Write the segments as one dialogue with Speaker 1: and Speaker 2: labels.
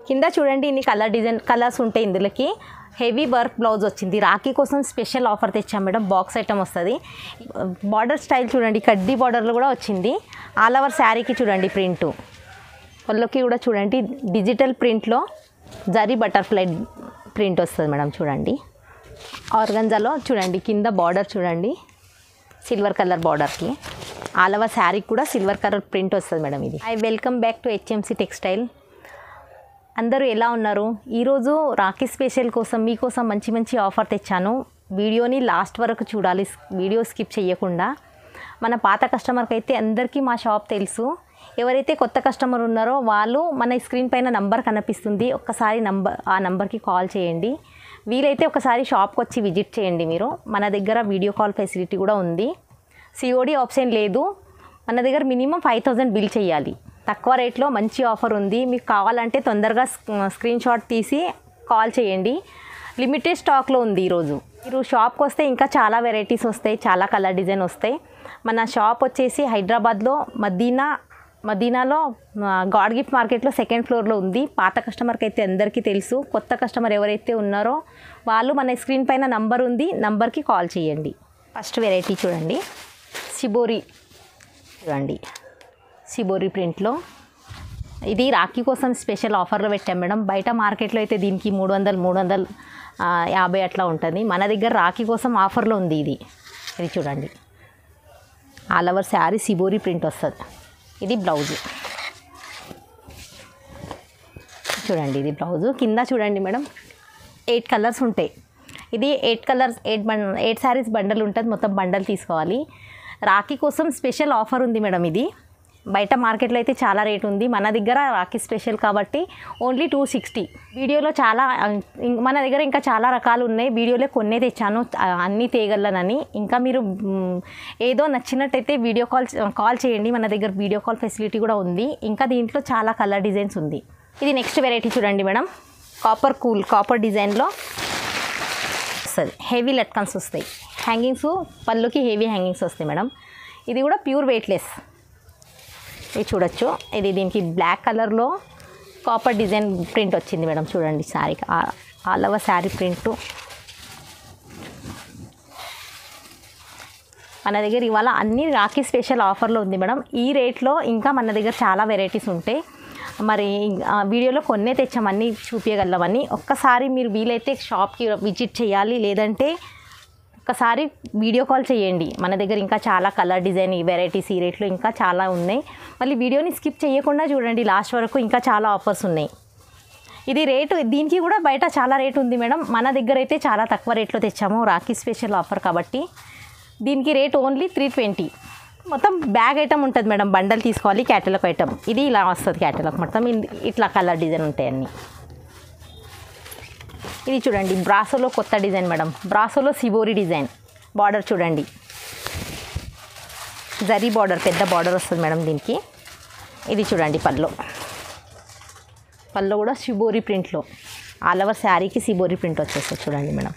Speaker 1: కింద చూడండి ఇన్ని కలర్స్ ఉంటాయి ఇందులోకి. హెవీ వర్క్ బ్లౌజ్ వచ్చింది. రాఖీ కోసం స్పెషల్ ఆఫర్ తెచ్చాం మేడం. బాక్స్ ఐటమ్ వస్తుంది. బార్డర్ స్టైల్ చూడండి, కడ్డీ బార్డర్లో కూడా వచ్చింది. ఆల్ ఓవర్ శారీకి చూడండి ప్రింటు. పళ్ళుకి కూడా చూడండి డిజిటల్ ప్రింట్లో జరీ బటర్ఫ్లై ప్రింట్ వస్తుంది మేడం. చూడండి ఆర్గంజాలో చూడండి కింద బార్డర్ చూడండి సిల్వర్ కలర్ బార్డర్కి. ఆల్ ఓవర్ శారీకి కూడా సిల్వర్ కలర్ ప్రింట్ వస్తుంది మేడం. ఇది welcome back to HMC textile. అందరూ ఎలా ఉన్నారు? ఈరోజు రాఖీ స్పెషల్ కోసం మీకోసం మంచి మంచి ఆఫర్ తెచ్చాను. వీడియోని లాస్ట్ వరకు చూడాలి, వీడియో స్కిప్ చేయకుండా. మన పాత కస్టమర్కి అయితే అందరికీ మా షాప్ తెలుసు. ఎవరైతే కొత్త కస్టమర్ ఉన్నారో వాళ్ళు మన స్క్రీన్ పైన నంబర్ కనిపిస్తుంది, ఒక్కసారి ఆ నంబర్కి కాల్ చేయండి. వీలైతే ఒకసారి షాప్కి వచ్చి విజిట్ చేయండి. మీరు మన దగ్గర వీడియో కాల్ ఫెసిలిటీ కూడా ఉంది. సిఓడి ఆప్షన్ లేదు. మన దగ్గర మినిమం 5000 బిల్ చేయాలి. తక్కువ రేట్లో మంచి ఆఫర్ ఉంది. మీకు కావాలంటే తొందరగా స్క్రీన్ షాట్ తీసి కాల్ చేయండి. లిమిటెడ్ స్టాక్లో ఉంది ఈరోజు. మీరు షాప్కి వస్తే ఇంకా చాలా వెరైటీస్ వస్తాయి, చాలా కలర్ డిజైన్ వస్తాయి. మన షాప్ వచ్చేసి హైదరాబాద్లో మదీనాలో గాడ్ గిఫ్ట్ మార్కెట్లో 2nd ఫ్లోర్లో ఉంది. పాత కస్టమర్కి అయితే అందరికీ తెలుసు. కొత్త కస్టమర్ ఎవరైతే ఉన్నారో వాళ్ళు మన స్క్రీన్ పైన నంబర్ ఉంది, నంబర్కి కాల్ చేయండి. ఫస్ట్ వెరైటీ చూడండి, షిబోరి చూడండి, షిబోరి ప్రింట్లో. ఇది రాఖీ కోసం స్పెషల్ ఆఫర్లో పెట్టాం మేడం. బయట మార్కెట్లో అయితే దీనికి 300-350 అట్లా ఉంటుంది. మన దగ్గర రాఖీ కోసం ఆఫర్లో ఉంది. ఇది చూడండి all over sari shibori print వస్తుంది. ఇది బ్లౌజు చూడండి. ఇది బ్లౌజు. కింద చూడండి మేడం 8 కలర్స్ ఉంటాయి. ఇది 8 కలర్స్ 8 శారీస్ బండల్ ఉంటుంది. మొత్తం బండల్ తీసుకోవాలి. రాఖీ కోసం స్పెషల్ ఆఫర్ ఉంది మేడం. ఇది బయట మార్కెట్లో అయితే చాలా రేట్ ఉంది. మన దగ్గర రాఖీ స్పెషల్ కాబట్టి ఓన్లీ 260. వీడియోలో మన దగ్గర ఇంకా చాలా రకాలు ఉన్నాయి. వీడియోలో కొన్నే తెచ్చాను, అన్నీ తేగలనని. ఇంకా మీరు ఏదో నచ్చినట్టయితే కాల్ చేయండి. మన దగ్గర వీడియో కాల్ ఫెసిలిటీ కూడా ఉంది. ఇంకా దీంట్లో చాలా కలర్ డిజైన్స్ ఉంది. ఇది నెక్స్ట్ వెరైటీ చూడండి మేడం. కాపర్ డిజైన్లో వస్తుంది. హెవీ లట్కన్స్ వస్తాయి. హ్యాంగింగ్స్ పళ్ళుకి హెవీ హ్యాంగింగ్స్ వస్తాయి మేడం. ఇది కూడా ప్యూర్ వెయిట్లెస్. ఇది చూడొచ్చు. ఇది దీనికి బ్లాక్ కలర్లో కాపర్ డిజైన్ ప్రింట్ వచ్చింది మేడం. చూడండి శారీకి ఆల్ ఓవర్ శారీ ప్రింట్. మన దగ్గర ఇవాళ అన్ని రాఖీ స్పెషల్ ఆఫర్లో ఉంది మేడం. ఈ రేట్లో ఇంకా మన దగ్గర చాలా వెరైటీస్ ఉంటాయి. మరి వీడియోలో కొన్నే తెచ్చాం, అన్నీ చూపించగలమని. ఒక్కసారి మీరు వీలైతే షాప్కి విజిట్ చేయాలి, లేదంటే ఒక్కసారి వీడియో కాల్ చేయండి. మన దగ్గర ఇంకా చాలా కలర్ డిజైన్ వెరైటీస్ ఈ రేట్లో ఇంకా చాలా ఉన్నాయి. మళ్ళీ వీడియోని స్కిప్ చేయకుండా చూడండి లాస్ట్ వరకు, ఇంకా చాలా ఆఫర్స్ ఉన్నాయి. ఇది రేటు దీనికి కూడా బయట చాలా రేటు ఉంది మేడం. మన దగ్గర అయితే చాలా తక్కువ రేట్లో తెచ్చాము, రాఖీ స్పెషల్ ఆఫర్ కాబట్టి. దీనికి రేట్ ఓన్లీ 320. మొత్తం బ్యాగ్ ఐటమ్ ఉంటుంది మేడం. బండల్ తీసుకోవాలి. క్యాటలాగ్ ఐటమ్ ఇది ఇలా వస్తుంది. క్యాటలాగ్ మొత్తం ఇట్లా కలర్ డిజైన్ ఉంటాయి అన్నీ. ఇది చూడండి బ్రాసోలో కొత్త డిజైన్ మేడం. బ్రాసోలో షిబోరి డిజైన్. బార్డర్ చూడండి, జరీ బార్డర్, పెద్ద బార్డర్ వస్తుంది మేడం దీనికి. ఇది చూడండి పళ్ళు కూడా షిబోరి ప్రింట్లో. ఆల్ ఓవర్ శారీకి షిబోరి ప్రింట్ వచ్చేస్తుంది చూడండి madam.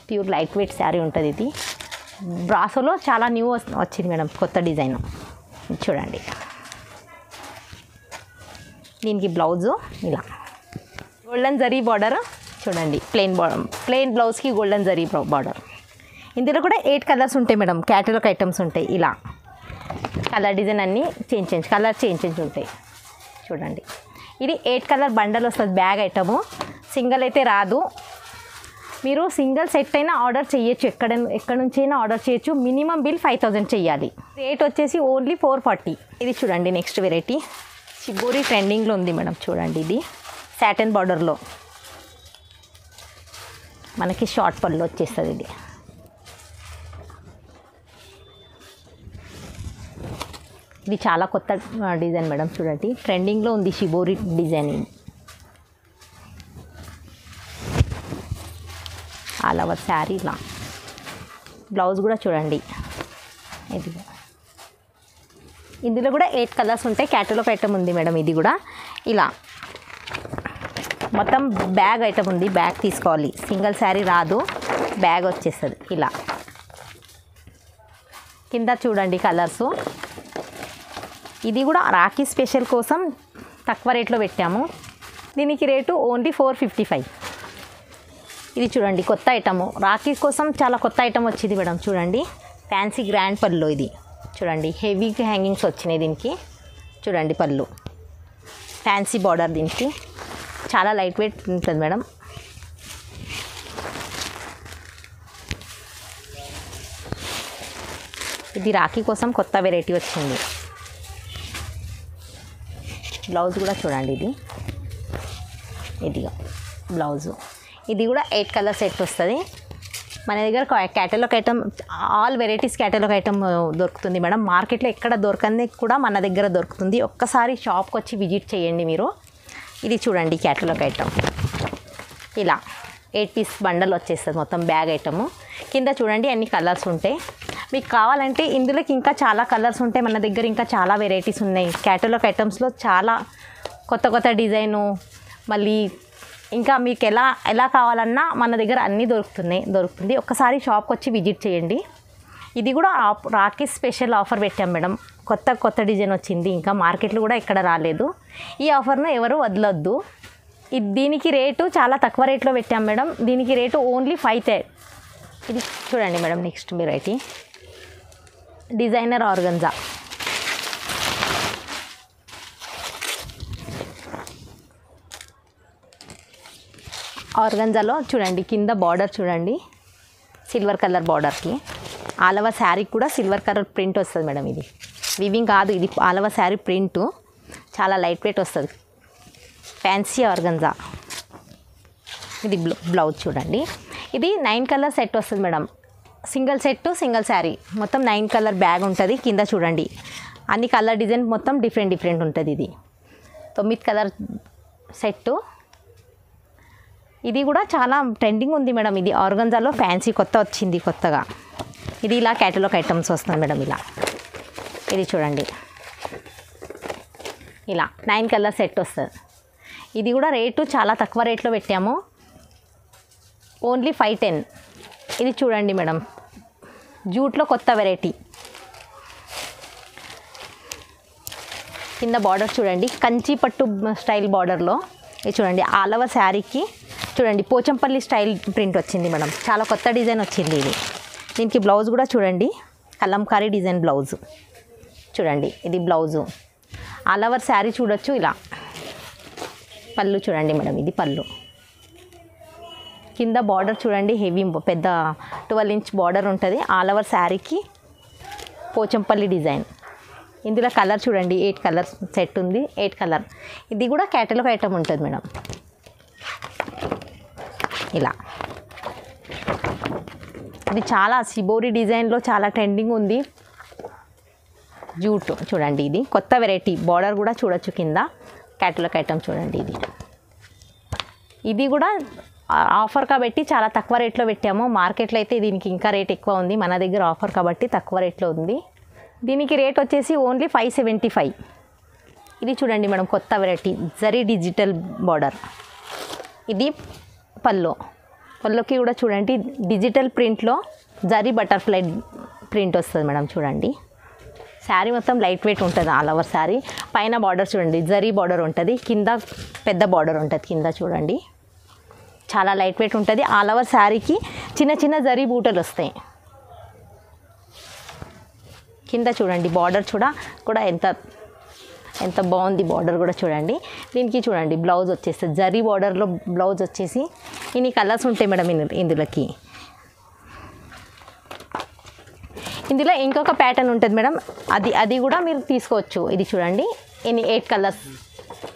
Speaker 1: Pure light weight sari ఉంటుంది. ఇది బ్రాసోలో చాలా న్యూ వచ్చింది మేడం, కొత్త డిజైన్. చూడండి దీనికి బ్లౌజు ఇలా గోల్డెన్ జరీ బార్డర్ చూడండి. ప్లెయిన్ బ్లౌజ్కి గోల్డెన్ జరీ బార్డర్. ఇందులో కూడా 8 కలర్స్ ఉంటాయి మేడం. క్యాటలాగ్ ఐటమ్స్ ఉంటాయి. ఇలా కలర్ డిజైన్ అన్నీ కలర్ చేంజ్ ఉంటాయి చూడండి. ఇది 8 కలర్ బండల్ వస్తుంది. బ్యాగ్ ఐటము సింగిల్ అయితే రాదు. మీరు సింగిల్ సెట్ అయినా ఆర్డర్ చేయొచ్చు, ఎక్కడ నుంచైనా ఆర్డర్ చేయొచ్చు. మినిమం బిల్ 5000 చేయాలి. రేట్ వచ్చేసి ఓన్లీ 440. ఇది చూడండి నెక్స్ట్ వెరైటీ. షిబోరి ట్రెండింగ్లో ఉంది మేడం. చూడండి ఇది సాటిన్ బార్డర్లో మనకి షార్ట్ పళ్ళు వచ్చేస్తుంది. ఇది చాలా కొత్త డిజైన్ మేడం. చూడండి ట్రెండింగ్లో ఉంది shibori design. All over sari ఇలా. బ్లౌజ్ కూడా చూడండి. ఇందులో కూడా 8 కలర్స్ ఉంటాయి. క్యాటలాగ్ ఐటమ్ ఉంది మేడం. ఇది కూడా ఇలా మొత్తం బ్యాగ్ ఐటమ్ ఉంది. బ్యాగ్ తీసుకోవాలి. సింగిల్ శారీ రాదు, బ్యాగ్ వచ్చేస్తుంది ఇలా. కింద చూడండి కలర్సు. ఇది కూడా రాఖీ స్పెషల్ కోసం తక్కువ రేట్లో పెట్టాము. దీనికి రేటు ఓన్లీ 455. ఇది చూడండి కొత్త ఐటము, రాఖీ కోసం చాలా కొత్త ఐటమ్ వచ్చింది మేడం. చూడండి ఫ్యాన్సీ గ్రాండ్ పళ్ళు, ఇది చూడండి హెవీ హ్యాంగింగ్స్ వచ్చినాయి దీనికి. చూడండి పళ్ళు ఫ్యాన్సీ బార్డర్, దీనికి చాలా లైట్ వెయిట్ ఉంటుంది మేడం. ఇది రాఖీ కోసం కొత్త వెరైటీ వచ్చింది. బ్లౌజ్ కూడా చూడండి, ఇదిగా బ్లౌజు. ఇది కూడా 8 కలర్ సెట్ వస్తుంది మన దగ్గర. Catalogue item, all varieties catalogue item దొరుకుతుంది మేడం. మార్కెట్లో ఎక్కడ దొరకంది కూడా మన దగ్గర దొరుకుతుంది. ఒక్కసారి షాప్కి వచ్చి విజిట్ చేయండి మీరు. ఇది చూడండి క్యాటలాగ్ ఐటమ్, ఇలా 8 పీస్ బండల్ వచ్చేస్తుంది మొత్తం బ్యాగ్ ఐటము. కింద చూడండి అన్ని కలర్స్ ఉంటాయి. మీకు కావాలంటే ఇందులోకి ఇంకా చాలా కలర్స్ ఉంటాయి మన దగ్గర, ఇంకా చాలా వెరైటీస్ ఉన్నాయి. క్యాటలాగ్ ఐటమ్స్లో చాలా కొత్త కొత్త డిజైను, మళ్ళీ ఇంకా మీకు ఎలా కావాలన్నా మన దగ్గర అన్నీ దొరుకుతుంది. ఒక్కసారి షాప్కి వచ్చి విజిట్ చేయండి. ఇది కూడా రాఖీ స్పెషల్ ఆఫర్ పెట్టాం మేడం. కొత్త డిజైన్ వచ్చింది, ఇంకా మార్కెట్లో కూడా ఎక్కడ రాలేదు. ఈ ఆఫర్ను ఎవరు వదలొద్దు. దీనికి రేటు చాలా తక్కువ రేట్లో పెట్టాం మేడం. దీనికి రేటు ఓన్లీ 5. ఇది చూడండి madam next variety designer organza. ఆర్గంజాలో చూడండి కింద బార్డర్ చూడండి సిల్వర్ కలర్ బార్డర్కి. ఆల్ ఓవర్ శారీ కూడా సిల్వర్ కలర్ ప్రింట్ వస్తుంది మేడం. ఇది వివింగ్ కాదు, ఇది ఆల్ ఓవర్ శారీ ప్రింటు. చాలా లైట్ వెయిట్ వస్తుంది, ఫ్యాన్సీ ఆర్గంజా. ఇది బ్లౌజ్ చూడండి. ఇది 9 కలర్ సెట్ వస్తుంది madam. Single set single sari మొత్తం 9 కలర్ బ్యాగ్ ఉంటుంది. కింద చూడండి అన్ని కలర్ డిజైన్ మొత్తం డిఫరెంట్ ఉంటుంది. ఇది 9 కలర్ సెట్టు. ఇది కూడా చాలా ట్రెండింగ్ ఉంది మేడం. ఇది ఆర్గంజాలో ఫ్యాన్సీ కొత్త వచ్చింది కొత్తగా. ఇది ఇలా క్యాటలాగ్ ఐటమ్స్ వస్తుంది మేడం. ఇది చూడండి ఇలా 9 కలర్ సెట్ వస్తుంది. ఇది కూడా రేటు చాలా తక్కువ రేట్లో పెట్టాము, ఓన్లీ 510. ఇది చూడండి మేడం జూట్లో కొత్త వెరైటీ. కింద బార్డర్ చూడండి కంచి పట్టు స్టైల్ బార్డర్లో. ఇది చూడండి ఆల్ ఓవర్ శారీకి చూడండి పోచంపల్లి స్టైల్ ప్రింట్ వచ్చింది మేడం. చాలా కొత్త డిజైన్ వచ్చింది ఇది. దీనికి బ్లౌజ్ కూడా చూడండి కలంకారీ డిజైన్ బ్లౌజు. చూడండి ఇది బ్లౌజు. ఆల్ ఓవర్ శారీ చూడొచ్చు ఇలా. పళ్ళు చూడండి మేడం, ఇది పళ్ళు. కింద బార్డర్ చూడండి హెవీ పెద్ద 12 ఇంచ్ బార్డర్ ఉంటుంది. ఆల్ ఓవర్ శారీకి పోచంపల్లి డిజైన్. ఇందులో కలర్ చూడండి 8 కలర్ సెట్ ఉంది, 8 కలర్. ఇది కూడా క్యాటలాగ్ ఐటమ్ ఉంటుంది మేడం. ఇలా ఇది చాలా సిబోరి డిజైన్లో చాలా ట్రెండింగ్ ఉంది. జూట్ చూడండి, ఇది కొత్త వెరైటీ. బార్డర్ కూడా చూడొచ్చు కింద. క్యాటలాగ్ ఐటమ్ చూడండి. ఇది కూడా ఆఫర్ కాబట్టి చాలా తక్కువ రేట్లో పెట్టాము. మార్కెట్లో అయితే దీనికి ఇంకా రేట్ ఎక్కువ ఉంది, మన దగ్గర ఆఫర్ కాబట్టి తక్కువ రేట్లో ఉంది. దీనికి రేట్ వచ్చేసి ఓన్లీ 575. ఇది చూడండి మేడం కొత్త వెరైటీ జరీ డిజిటల్ బార్డర్. ఇది పళ్ళుకి కూడా చూడండి డిజిటల్ ప్రింట్లో జరీ బటర్ఫ్లై ప్రింట్ వస్తుంది మేడం. చూడండి శారీ మొత్తం లైట్ వెయిట్ ఉంటుంది ఆల్ ఓవర్ శారీ. పైన బార్డర్ చూడండి జరీ బార్డర్ ఉంటుంది, కింద పెద్ద బార్డర్ ఉంటుంది. కింద చూడండి చాలా లైట్ వెయిట్ ఉంటుంది. ఆల్ ఓవర్ శారీకి చిన్న చిన్న జరీ బూటలు వస్తాయి. కింద చూడండి బార్డర్ కూడా ఎంత బాగుంది బార్డర్ కూడా చూడండి. దీనికి చూడండి బ్లౌజ్ వచ్చేస్తుంది జరీ బార్డర్లో బ్లౌజ్ వచ్చేసి ఇన్ని కలర్స్ ఉంటాయి మేడం. ఇందులో ఇంకొక ప్యాటర్న్ ఉంటుంది మేడం, అది కూడా మీరు తీసుకోవచ్చు. ఇది చూడండి ఇన్ని 8 కలర్స్.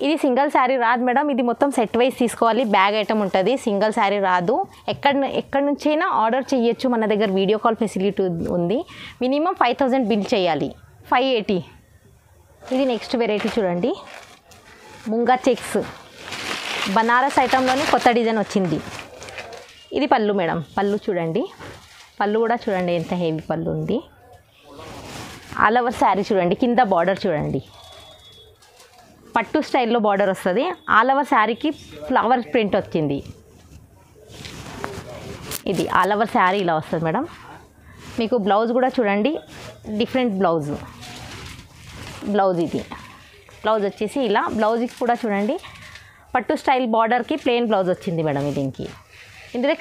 Speaker 1: ఇది సింగిల్ శారీ రాదు మేడం, ఇది మొత్తం సెట్ వైజ్ తీసుకోవాలి. బ్యాగ్ ఐటమ్ ఉంటుంది, సింగిల్ శారీ రాదు. ఎక్కడి నుంచైనా ఆర్డర్ చేయొచ్చు, మన దగ్గర వీడియో కాల్ ఫెసిలిటీ ఉంది. మినిమం 5000 బిల్ చేయాలి. 580. ఇది నెక్స్ట్ వెరైటీ చూడండి ముంగా చెక్స్ బనారస్ ఐటంలోనే కొత్త డిజైన్ వచ్చింది. ఇది పళ్ళు మేడం. పళ్ళు చూడండి, పళ్ళు కూడా చూడండి ఎంత హెవీ పళ్ళు ఉంది. ఆల్ ఓవర్ శారీ చూడండి, కింద బార్డర్ చూడండి పట్టు స్టైల్లో బార్డర్ వస్తుంది. ఆల్ ఓవర్ శారీకి ఫ్లవర్ ప్రింట్ వచ్చింది. ఇది ఆల్ ఓవర్ శారీ ఇలా వస్తుంది మేడం. మీకు బ్లౌజ్ కూడా చూడండి డిఫరెంట్ బ్లౌజ్. ఇది బ్లౌజ్ వచ్చేసి ఇలా. బ్లౌజ్కి కూడా చూడండి పట్టు స్టైల్ బార్డర్కి ప్లెయిన్ బ్లౌజ్ వచ్చింది మేడం దీనికి. ఇందులో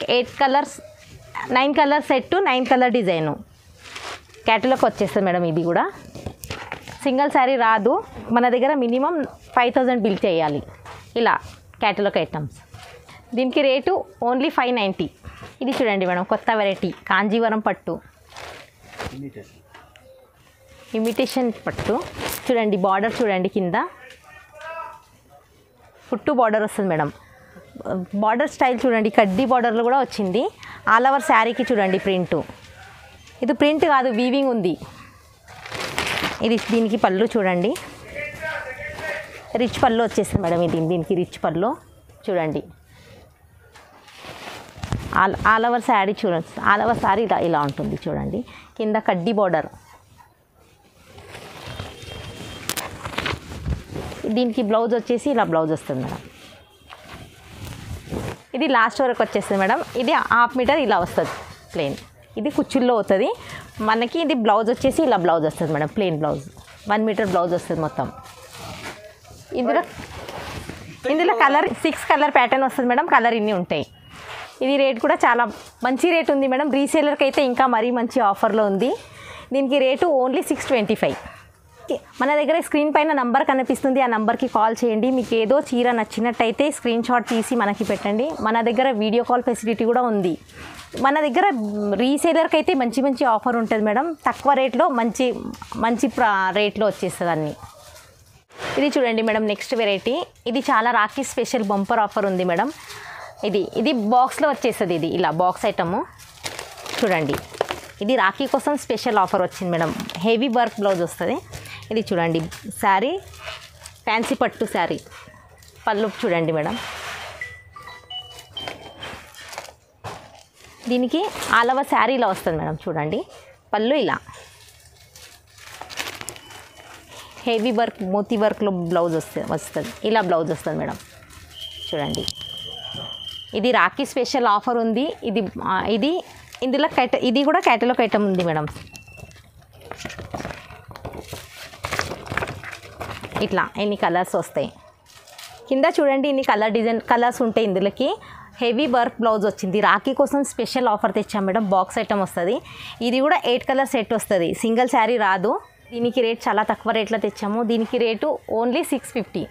Speaker 1: 9 colour set 9 colour design catalogue వచ్చేస్తుంది మేడం. ఇది కూడా సింగిల్ శారీ రాదు, మన దగ్గర మినిమం 5000 బిల్ చేయాలి ఇలా క్యాటలాగ్ ఐటమ్స్. దీనికి రేటు ఓన్లీ 590. ఇది చూడండి మేడం, కొత్త వెరైటీ కాంజీవరం పట్టు, ఇమిటేషన్ పట్టు. చూడండి బార్డర్ చూడండి, కింద పుట్టు బార్డర్ వస్తుంది మేడం. బార్డర్ స్టైల్ చూడండి, కడ్డీ బార్డర్లో కూడా వచ్చింది. ఆల్ ఓవర్ శారీకి చూడండి ప్రింటు. ఇది ప్రింట్ కాదు, వీవింగ్ ఉంది. ఇది దీనికి పళ్ళు చూడండి, రిచ్ పళ్ళు వచ్చేస్తుంది మేడం. దీనికి రిచ్ పళ్ళు చూడండి. ఆల్ ఓవర్ శారీ చూడండి, ఆల్ ఓవర్ శారీ ఇలా ఉంటుంది చూడండి. కింద కడ్డీ బార్డర్. దీనికి బ్లౌజ్ వచ్చేసి ఇలా బ్లౌజ్ వస్తుంది మేడం. ఇది లాస్ట్ వరకు వచ్చేస్తుంది మేడం. ఇది 1/2 మీటర్ ఇలా వస్తుంది ప్లెయిన్. ఇది కుచ్చుల్లో అవుతుంది మనకి. ఇది బ్లౌజ్ వచ్చేసి ఇలా బ్లౌజ్ వస్తుంది madam, plain blouse 1 meter blouse వస్తుంది మొత్తం. ఇందులో కలర్ 6 కలర్ ప్యాటర్న్ వస్తుంది మేడం. కలర్ ఇన్ని ఉంటాయి. ఇది రేట్ కూడా చాలా మంచి రేట్ ఉంది మేడం. రీసేలర్కి అయితే ఇంకా మరీ మంచి ఆఫర్లో ఉంది. దీనికి రేటు ఓన్లీ 625. మన దగ్గర స్క్రీన్ పైన నంబర్ కనిపిస్తుంది, ఆ నంబర్కి కాల్ చేయండి. మీకు ఏదో చీర నచ్చినట్టయితే స్క్రీన్ షాట్ తీసి మనకి పెట్టండి. మన దగ్గర వీడియో కాల్ ఫెసిలిటీ కూడా ఉంది. మన దగ్గర రీసేలర్కి అయితే మంచి మంచి ఆఫర్ ఉంటుంది మేడం. తక్కువ రేట్లో మంచి రేట్లో వచ్చేస్తుంది అన్నీ. ఇది చూడండి మేడం, నెక్స్ట్ వెరైటీ. ఇది చాలా రాఖీ స్పెషల్ బంపర్ ఆఫర్ ఉంది మేడం. ఇది బాక్స్లో వచ్చేస్తుంది. ఇది ఇలా బాక్స్ ఐటము చూడండి. ఇది రాఖీ కోసం స్పెషల్ ఆఫర్ వచ్చింది మేడం. హెవీ వర్క్ బ్లౌజ్ వస్తుంది. ఇది చూడండి శారీ, ఫ్యాన్సీ పట్టు శారీ. పళ్ళు చూడండి మేడం. దీనికి ఆల్ ఓవర్ శారీ ఇలా వస్తుంది మేడం. చూడండి పళ్ళు ఇలా హెవీ వర్క్ మోతీ వర్క్లో బ్లౌజ్ వస్తుంది. ఇలా బ్లౌజ్ వస్తుంది మేడం. చూడండి ఇది రాఖీ స్పెషల్ ఆఫర్ ఉంది. ఇందులో ఇది కూడా క్యాటలాగ్ ఐటమ్ ఉంది మేడం. ఇట్లా ఎన్ని కలర్స్ వస్తాయి. కింద చూడండి ఇన్ని కలర్స్ ఉంటాయి. ఇందులోకి హెవీ వర్క్ బ్లౌజ్ వచ్చింది. రాఖీ కోసం స్పెషల్ ఆఫర్ తెచ్చాం మేడం. బాక్స్ ఐటమ్ వస్తుంది. ఇది కూడా 8 కలర్ సెట్ వస్తుంది. సింగిల్ శారీ రాదు. దీనికి రేట్ చాలా తక్కువ రేట్లో తెచ్చాము. దీనికి రేటు ఓన్లీ 650.